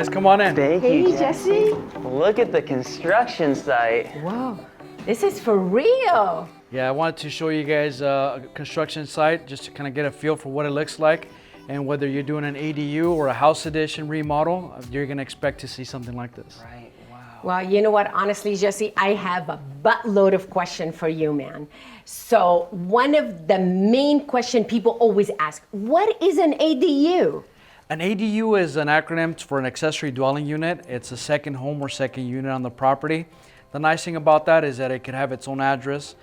guys. Come on in. Thank Hey, you, Jesse. Look at the construction site. Wow, this is for real. Yeah, I wanted to show you guys a construction site just to kind of get a feel for what it looks like. And whether you're doing an ADU or a house addition remodel, you're gonna expect to see something like this. Right, wow. Well, you know what, honestly, Jesse, I have a buttload of questions for you, man. So one of the main questions people always ask, what is an ADU? An ADU is an acronym for an accessory dwelling unit. It's a second home or second unit on the property. The nice thing about that is that it could have its own address,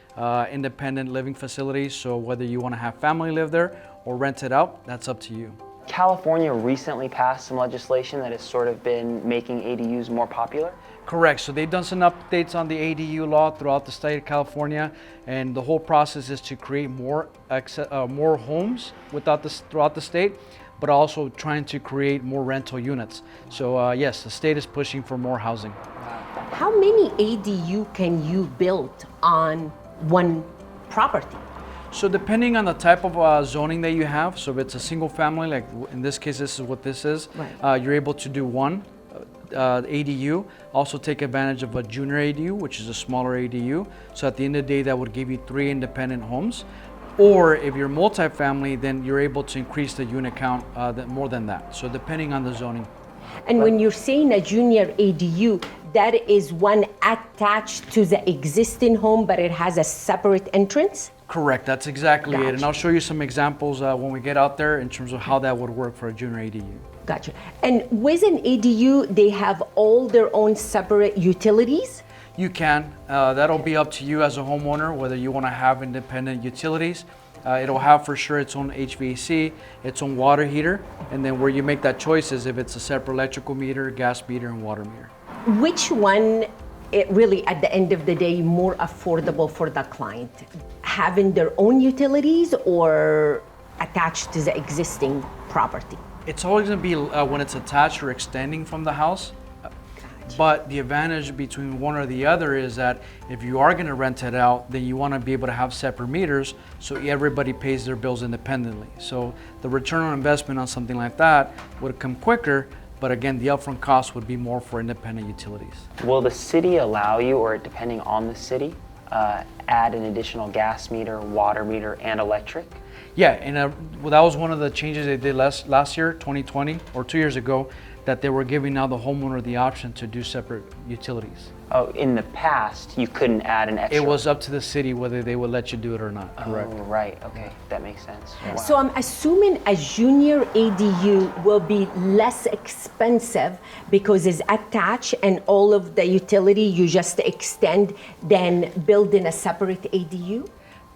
independent living facilities. So whether you want to have family live there or rent it out, that's up to you. California recently passed some legislation that has sort of been making ADUs more popular. Correct. So they've done some updates on the ADU law throughout the state of California, and the whole process is to create more homes throughout the state, but also trying to create more rental units. So yes, the state is pushing for more housing. How many ADU can you build on one property? So depending on the type of zoning that you have, so if it's a single family, like in this case, this is what this is, Right. you're able to do one ADU. Also take advantage of a junior ADU, which is a smaller ADU. So at the end of the day, that would give you 3 independent homes. Or if you're multifamily, then you're able to increase the unit count more than that. So depending on the zoning. And when you're saying a junior ADU, that is one attached to the existing home, but it has a separate entrance? Correct, that's exactly it. And Gotcha. I'll show you some examples when we get out there in terms of how that would work for a junior ADU. Gotcha. And with an ADU, they have all their own separate utilities? You can. That'll be up to you as a homeowner, whether you want to have independent utilities. It'll have for sure its own HVAC, its own water heater, and then where you make that choice is if it's a separate electrical meter, gas meter, and water meter. Which one, it really, at the end of the day, more affordable for the client? Having their own utilities or attached to the existing property? It's always going to be when it's attached or extending from the house. But the advantage between one or the other is that if you are going to rent it out, then you want to be able to have separate meters so everybody pays their bills independently. So the return on investment on something like that would come quicker, but again, the upfront cost would be more for independent utilities. Will the city allow you, or depending on the city, add an additional gas meter, water meter, and electric? Yeah, and well, that was one of the changes they did last year, 2020, or 2 years ago, that they were giving now the homeowner the option to do separate utilities. Oh, in the past, you couldn't add an extra. It was up to the city whether they would let you do it or not, correct? Oh, right, okay, that makes sense. Wow. So I'm assuming a junior ADU will be less expensive because it's attached and all of the utility you just extend than building a separate ADU?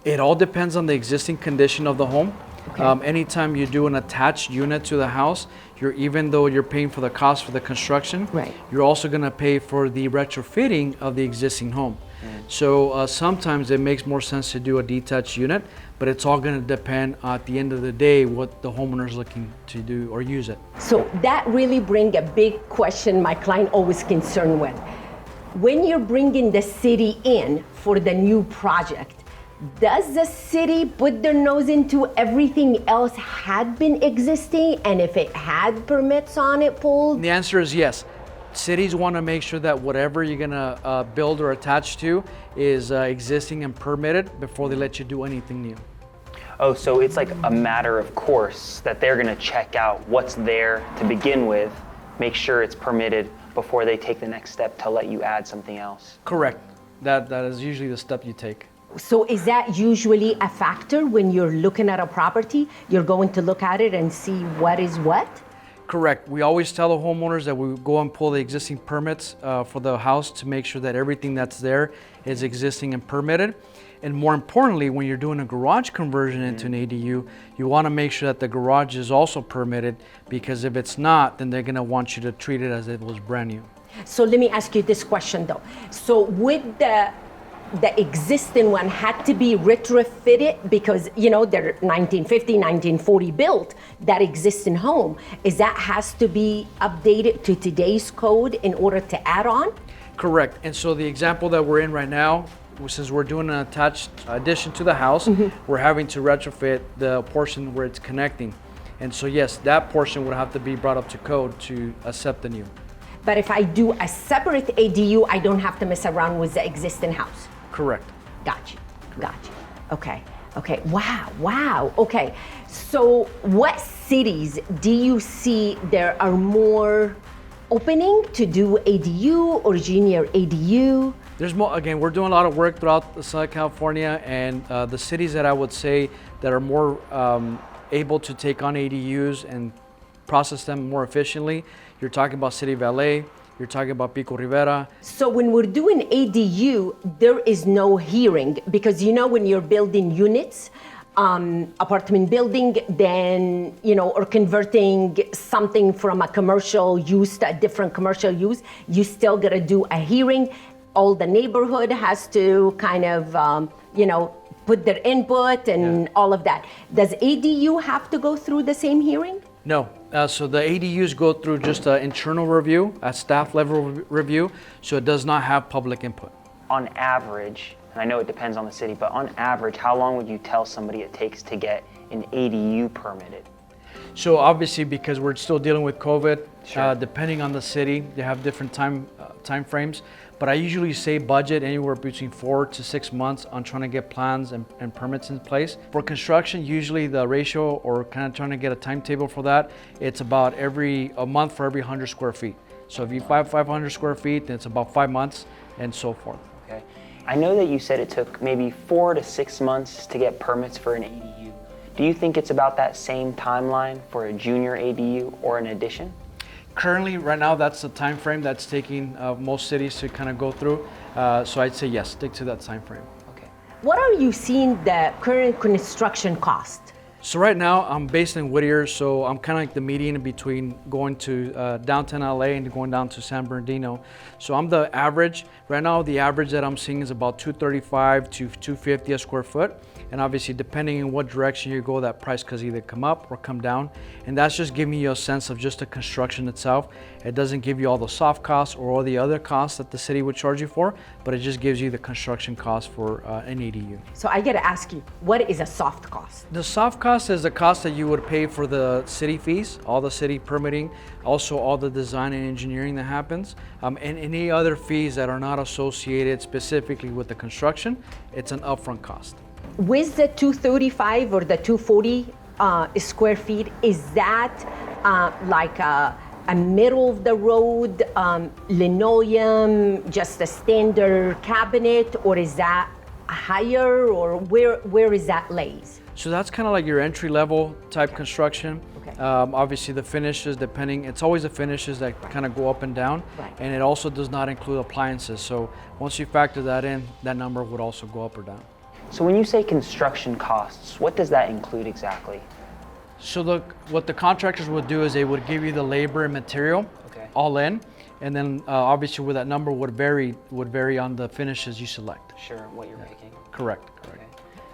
It all depends on the existing condition of the home. Okay. Anytime you do an attached unit to the house, even though you're paying for the cost for the construction, Right. you're also going to pay for the retrofitting of the existing home. So sometimes it makes more sense to do a detached unit, but it's all going to depend at the end of the day what the homeowner is looking to do or use it. So that really brings a big question my client always concerned with. When you're bringing the city in for the new project, does the city put their nose into everything else had been existing, and if it had permits on it pulled? The answer is yes. Cities want to make sure that whatever you're going to build or attach to is existing and permitted before they let you do anything new. Oh, so it's like a matter of course that they're going to check out what's there to begin with, make sure it's permitted before they take the next step to let you add something else. Correct. That is usually the step you take. So is that usually a factor when you're looking at a property? You're going to look at it and see what is what? Correct. We always tell the homeowners that we go and pull the existing permits for the house to make sure that everything that's there is existing and permitted. And more importantly, when you're doing a garage conversion into an ADU, you want to make sure that the garage is also permitted, because if it's not, then they're going to want you to treat it as if it was brand new. So let me ask you this question though. So would the existing one had to be retrofitted because, you know, they're 1950, 1940 built, that existing home, is that has to be updated to today's code in order to add on? Correct. And so the example that we're in right now, since we're doing an attached addition to the house, we're having to retrofit the portion where it's connecting. And so yes, that portion would have to be brought up to code to accept the new. But if I do a separate ADU, I don't have to mess around with the existing house. Correct. Got you. Okay. Wow. Okay. So what cities do you see there are more opening to do ADU or junior ADU? There's more, again, we're doing a lot of work throughout Southern California, and the cities that I would say that are more able to take on ADUs and process them more efficiently, you're talking about City of LA, you're talking about Pico Rivera. So when we're doing ADU, there is no hearing, because when you're building units, apartment building, then, or converting something from a commercial use to a different commercial use, you still gotta do a hearing. All the neighborhood has to kind of, put their input and all of that. Does ADU have to go through the same hearing? No, so the ADUs go through just an internal review, a staff level review, so it does not have public input. On average, and I know it depends on the city, but on average, how long would you tell somebody it takes to get an ADU permitted? So obviously, because we're still dealing with COVID, Sure. depending on the city, they have different time frames. But I usually say budget anywhere between 4 to 6 months on trying to get plans and permits in place. For construction, usually the ratio, or kind of trying to get a timetable for that, it's about a month for every 100 square feet. So if you have 500 square feet, then it's about 5 months and so forth. Okay. I know that you said it took maybe 4 to 6 months to get permits for an ADU. Do you think it's about that same timeline for a junior ADU or an addition? Currently, right now, that's the time frame that's taking most cities to kind of go through. So I'd say yes, stick to that time frame. Okay. What are you seeing the current construction cost? So right now, I'm based in Whittier, so I'm kind of like the median between going to downtown LA and going down to San Bernardino. So I'm the average. Right now, the average that I'm seeing is about $235 to $250 a square foot. And obviously, depending on what direction you go, that price could either come up or come down. And that's just giving you a sense of just the construction itself. It doesn't give you all the soft costs or all the other costs that the city would charge you for, but it just gives you the construction cost for an ADU. So I gotta ask you, what is a soft cost? The soft cost is the cost that you would pay for the city fees, all the city permitting, also all the design and engineering that happens, and any other fees that are not associated specifically with the construction. It's an upfront cost. With the 235 or the 240 square feet, is that like a middle of the road linoleum, just a standard cabinet, or is that higher, or where is that lays? So that's kind of like your entry level type construction. Okay. Obviously the finishes, it's always the finishes that kind of go up and down. Right. And it also does not include appliances. So once you factor that in, that number would also go up or down. So when you say construction costs, what does that include exactly? So what the contractors would do is they would give you the labor and material, Okay. all in, and then obviously where that number would vary on the finishes you select. Sure, what you're making. Correct. Okay.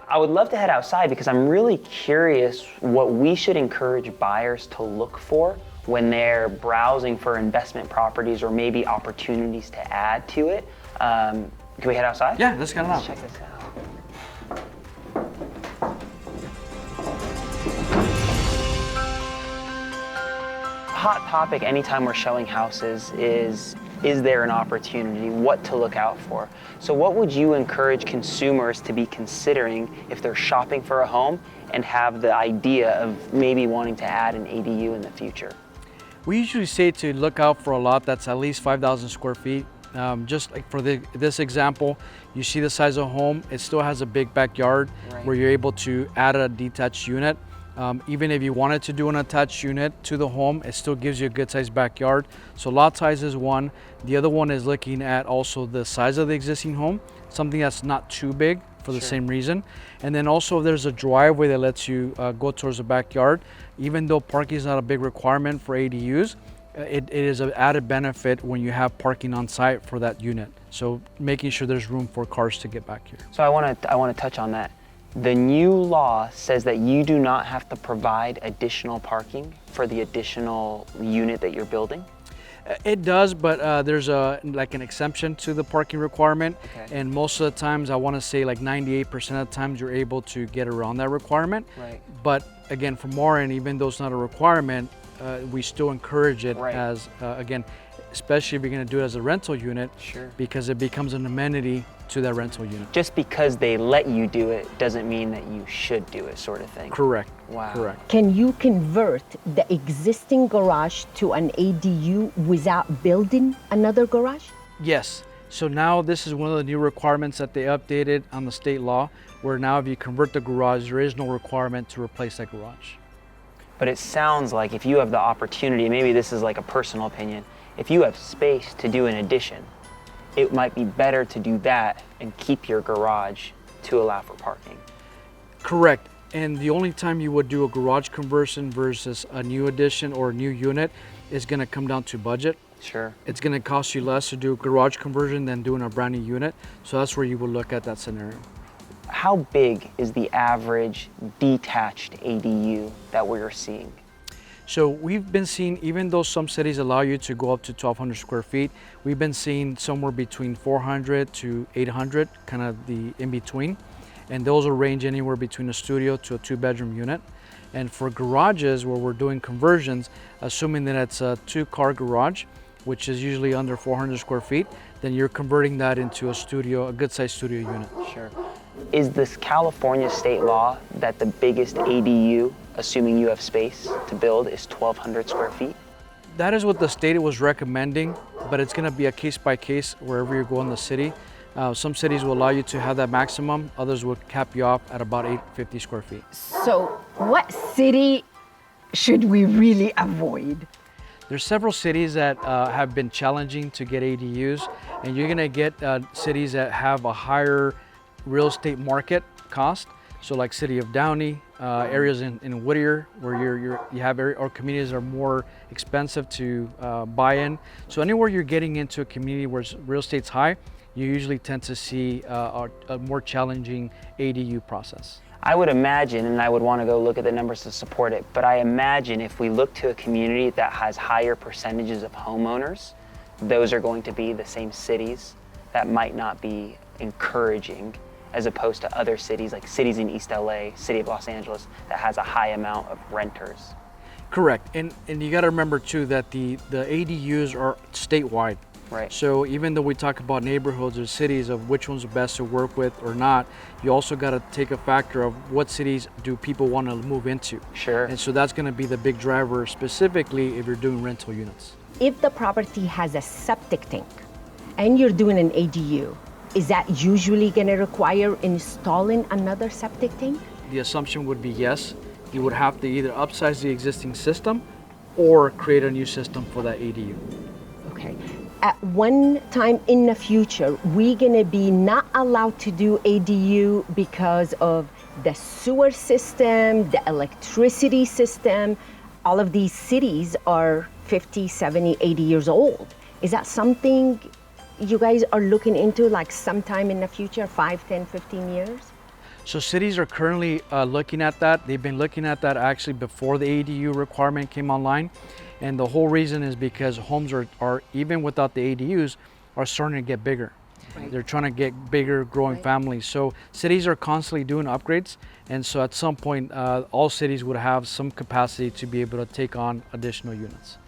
I would love to head outside because I'm really curious what we should encourage buyers to look for when they're browsing for investment properties or maybe opportunities to add to it. Can we head outside? Yeah, let's get it Let's out. check this out. Hot topic anytime we're showing houses is there an opportunity, what to look out for? So what would you encourage consumers to be considering if they're shopping for a home and have the idea of maybe wanting to add an ADU in the future? We usually say to look out for a lot that's at least 5,000 square feet. Just like for this example, you see the size of the home, it still has a big backyard. Right. Where you're able to add a detached unit. Even if you wanted to do an attached unit to the home, it still gives you a good sized backyard. So lot size is one. The other one is looking at also the size of the existing home, something that's not too big for the Sure. same reason. And then also there's a driveway that lets you go towards the backyard. Even though parking is not a big requirement for ADUs, it is an added benefit when you have parking on site for that unit. So making sure there's room for cars to get back here. So I want to touch on that. The new law says that you do not have to provide additional parking for the additional unit that you're building. It does, but there's like an exemption to the parking requirement, Okay. and most of the times, I want to say like 98% of the times, you're able to get around that requirement. Right. But again, from our end, even though it's not a requirement, we still encourage it Right. as again, especially if you're going to do it as a rental unit, Sure. because it becomes an amenity to that rental unit. Just because they let you do it doesn't mean that you should do it, sort of thing. Correct. Wow. Correct. Can you convert the existing garage to an ADU without building another garage? Yes. So now this is one of the new requirements that they updated on the state law, where now if you convert the garage, there is no requirement to replace that garage. But it sounds like if you have the opportunity, maybe this is like a personal opinion, if you have space to do an addition, it might be better to do that and keep your garage to allow for parking. Correct. And the only time you would do a garage conversion versus a new addition or a new unit is going to come down to budget. Sure. It's going to cost you less to do a garage conversion than doing a brand new unit. So that's where you would look at that scenario. How big is the average detached ADU that we're seeing? So we've been seeing, even though some cities allow you to go up to 1,200 square feet, we've been seeing somewhere between 400 to 800, kind of the in between. And those will range anywhere between a studio to a 2-bedroom unit. And for garages where we're doing conversions, assuming that it's a 2-car garage, which is usually under 400 square feet, then you're converting that into a studio, a good sized studio unit. Sure. Is this California state law that the biggest ADU, assuming you have space to build, is 1,200 square feet? That is what the state was recommending, but it's going to be a case by case wherever you go in the city. Some cities will allow you to have that maximum, others will cap you off at about 850 square feet. So, what city should we really avoid? There's several cities that have been challenging to get ADUs, and you're going to get cities that have a higher real estate market cost. So like City of Downey, areas in Whittier where you have or communities that are more expensive to buy in. So anywhere you're getting into a community where real estate's high, you usually tend to see a more challenging ADU process. I would imagine, and I would want to go look at the numbers to support it, but I imagine if we look to a community that has higher percentages of homeowners, those are going to be the same cities that might not be encouraging, as opposed to other cities like cities in East LA, City of Los Angeles, that has a high amount of renters. Correct, and you got to remember too that the ADUs are statewide. Right. So even though we talk about neighborhoods or cities of which one's best to work with or not, you also got to take a factor of what cities do people want to move into. Sure. And so that's going to be the big driver, specifically if you're doing rental units. If the property has a septic tank and you're doing an ADU, is that usually going to require installing another septic tank? The assumption would be yes. You would have to either upsize the existing system or create a new system for that ADU. Okay. At one time in the future, we're going to be not allowed to do ADU because of the sewer system, the electricity system. All of these cities are 50, 70, 80 years old. Is that something you guys are looking into, like sometime in the future, 5, 10, 15 years? So cities are currently looking at that. They've been looking at that actually before the ADU requirement came online. And the whole reason is because homes are even without the ADUs, are starting to get bigger. Right. They're trying to get bigger, growing families. So cities are constantly doing upgrades. And so at some point, all cities would have some capacity to be able to take on additional units.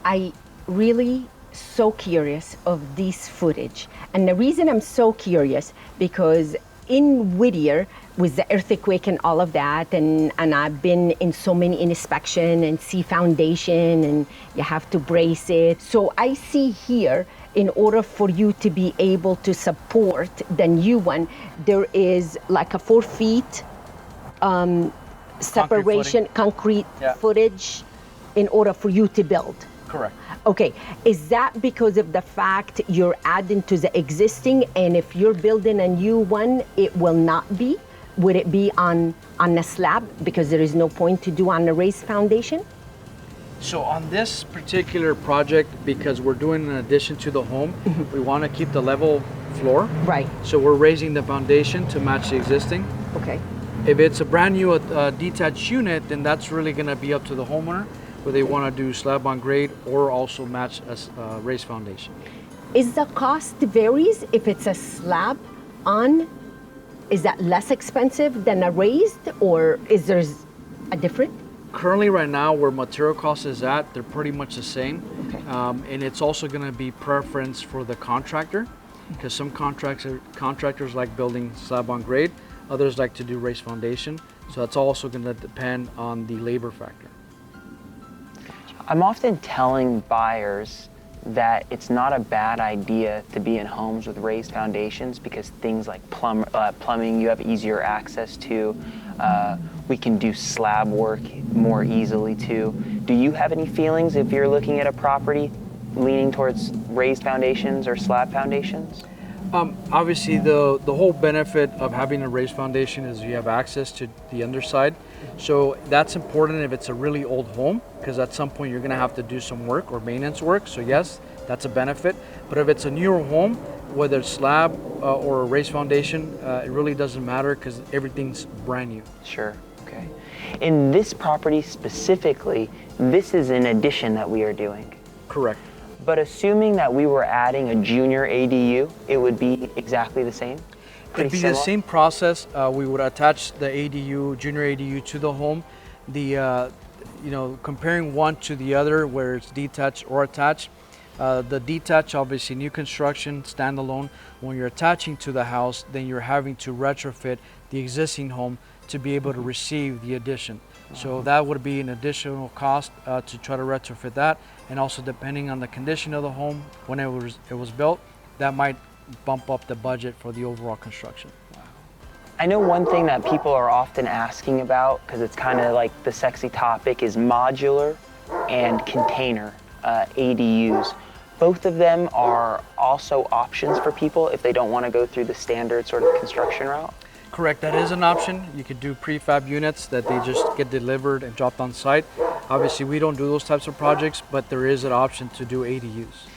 I really so curious of this footage. And the reason I'm so curious, because in Whittier, with the earthquake and all of that, and I've been in so many inspection and see foundation, and you have to brace it. So I see here, in order for you to be able to support the new one, there is like a 4 feet separation, concrete footage, in order for you to build. Correct. Okay, is that because of the fact you're adding to the existing, and if you're building a new one, it will not be? Would it be on a slab because there is no point to do on a raised foundation? So on this particular project, because we're doing an addition to the home, we want to keep the level floor. Right. So we're raising the foundation to match the existing. Okay. If it's a brand new detached unit, then that's really going to be up to the homeowner. where they want to do slab on grade or also match a raised foundation. Is the cost varies if it's a slab on? Is that less expensive than a raised, or is there a difference? Currently, right now, where material cost is at, they're pretty much the same. Okay. And it's also going to be preference for the contractor, because some contractors like building slab on grade, others like to do raised foundation. So that's also going to depend on the labor factor. I'm often telling buyers that it's not a bad idea to be in homes with raised foundations because things like plumbing you have easier access to. We can do slab work more easily too. Do you have any feelings if you're looking at a property leaning towards raised foundations or slab foundations? Obviously, the whole benefit of having a raised foundation is you have access to the underside. So that's important if it's a really old home, because at some point you're going to have to do some work or maintenance work. So yes, that's a benefit. But if it's a newer home, whether it's slab or a raised foundation, it really doesn't matter because everything's brand new. Sure. Okay. In this property specifically, this is an addition that we are doing. Correct. But assuming that we were adding a junior ADU, it would be exactly the same? It'd be the same process. We would attach the ADU, junior ADU to the home. Comparing one to the other, where it's detached or attached. The detached, obviously new construction, standalone. When you're attaching to the house, then you're having to retrofit the existing home to be able to receive the addition. So that would be an additional cost to try to retrofit that. And also depending on the condition of the home when it was built, that might bump up the budget for the overall construction. I know one thing that people are often asking about, because it's kind of like the sexy topic, is modular and container ADUs. Both of them are also options for people if they don't want to go through the standard sort of construction route. Correct, that is an option. You could do prefab units that they just get delivered and dropped on site. Obviously, we don't do those types of projects, but there is an option to do ADUs.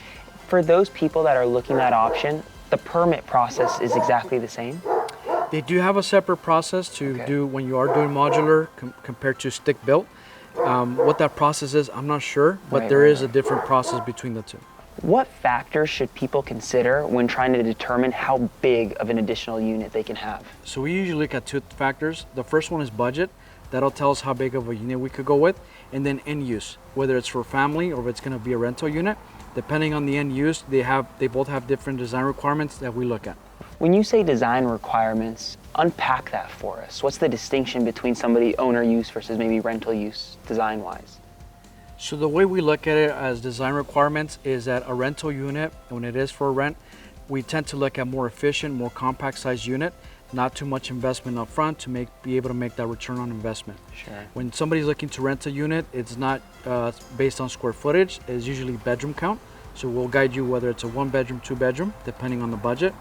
For those people that are looking at option, the permit process is exactly the same? They do have a separate process to do when you are doing modular compared to stick built. What that process is, I'm not sure, but there is a different process between the two. What factors should people consider when trying to determine how big of an additional unit they can have? So we usually look at two factors. The first one is budget. That'll tell us how big of a unit we could go with. And then end use, whether it's for family or if it's going to be a rental unit. Depending on the end use, they both have different design requirements that we look at. When you say design requirements, unpack that for us. What's the distinction between somebody owner use versus maybe rental use design-wise? So the way we look at it as design requirements is that a rental unit, when it is for rent, we tend to look at more efficient, more compact size unit, not too much investment up front to be able to make that return on investment. Sure. When somebody's looking to rent a unit, it's not based on square footage, it's usually bedroom count. So we'll guide you whether it's a 1 bedroom, 2 bedroom, depending on the budget.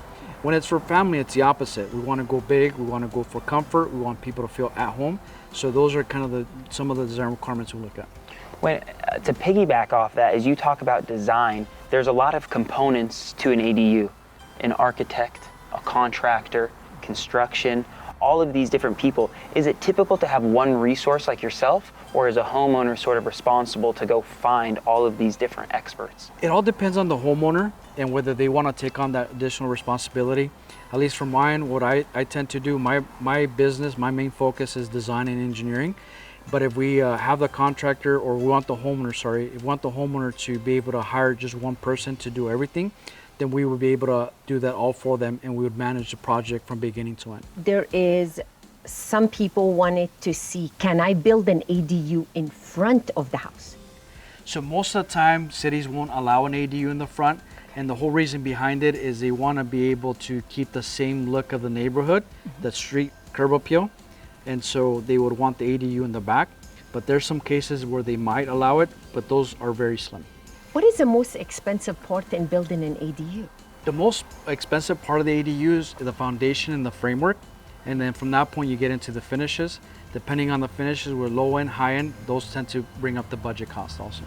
When it's for family, it's the opposite. We want to go big, we want to go for comfort, we want people to feel at home. So those are kind of some of the design requirements we look at. To piggyback off that, as you talk about design, there's a lot of components to an ADU. An architect, a contractor, construction, all of these different people. Is it typical to have one resource like yourself, or is a homeowner sort of responsible to go find all of these different experts? It all depends on the homeowner and whether they want to take on that additional responsibility. At least for mine, what I tend to do, my business, my main focus is design and engineering. But if we have the contractor, or we want the homeowner to be able to hire just one person to do everything, then we would be able to do that all for them, and we would manage the project from beginning to end. There is some people wanted to see, can I build an ADU in front of the house? So most of the time, cities won't allow an ADU in the front, and the whole reason behind it is they want to be able to keep the same look of the neighborhood, the street curb appeal. And so they would want the ADU in the back, but there's some cases where they might allow it, but those are very slim. What is the most expensive part in building an ADU? The most expensive part of the ADUs is the foundation and the framework, and then from that point you get into the finishes. Depending on the finishes, we're low end, high end, those tend to bring up the budget cost also.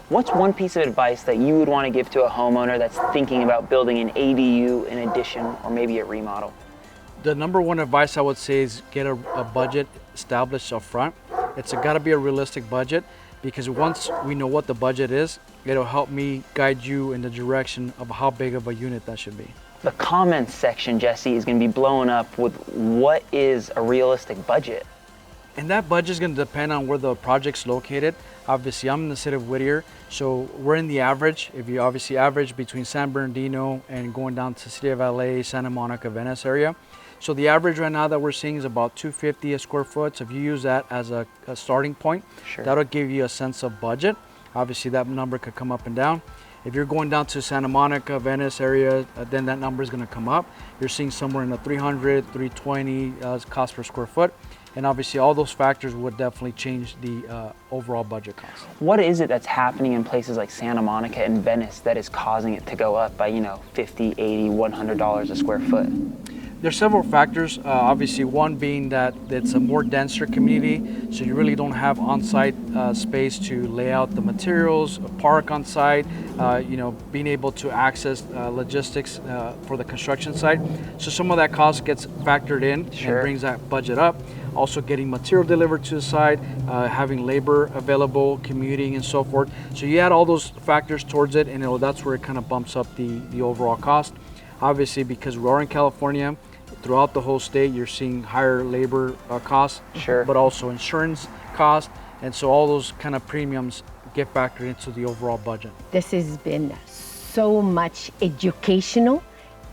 What's one piece of advice that you would want to give to a homeowner that's thinking about building an ADU, an addition, or maybe a remodel? The number one advice I would say is get a budget established up front. It's got to be a realistic budget, because once we know what the budget is, it'll help me guide you in the direction of how big of a unit that should be. The comments section, Jesse, is going to be blowing up with what is a realistic budget. And that budget is going to depend on where the project's located. Obviously, I'm in the city of Whittier, so we're in the average. If you obviously average between San Bernardino and going down to the city of LA, Santa Monica, Venice area. So the average right now that we're seeing is about $250 a square foot. So if you use that as a starting point, Sure. that'll give you a sense of budget. Obviously, that number could come up and down. If you're going down to Santa Monica, Venice area, then that number is going to come up. You're seeing somewhere in the 300, 320 cost per square foot. And obviously, all those factors would definitely change the overall budget cost. What is it that's happening in places like Santa Monica and Venice that is causing it to go up by, $50, $80, $100 a square foot? There's several factors. Obviously, one being that it's a more denser community, so you really don't have on-site space to lay out the materials, park on site, being able to access logistics for the construction site. So some of that cost gets factored in Sure. and brings that budget up. Also getting material delivered to the site, having labor available, commuting and so forth. So you add all those factors towards it, and that's where it kind of bumps up the overall cost. Obviously, because we are in California, throughout the whole state, you're seeing higher labor costs, Sure. but also insurance costs, and so all those kind of premiums get factored into the overall budget. This has been so much educational,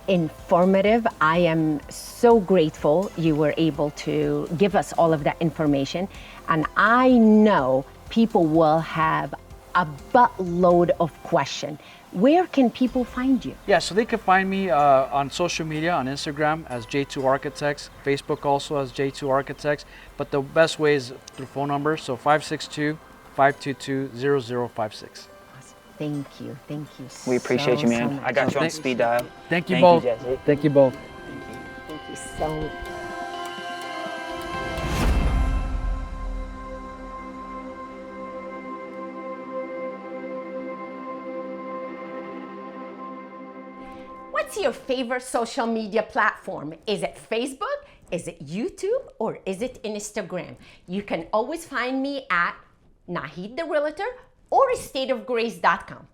informative. I am so grateful you were able to give us all of that information, and I know people will have a buttload of questions. Where can people find you? Yeah, so they can find me on social media, on Instagram as J2 Architects, Facebook also as J2 Architects, but the best way is through phone number, so 562-522-0056. Thank you so We appreciate you, man. so much. I got you on Thanks. speed dial. Thank you both. Jesse. Thank you both. Thank you so much. What's your favorite social media platform? Is it Facebook? Is it YouTube? Or is it Instagram? You can always find me at Nahid the Realtor or stateofgrace.com.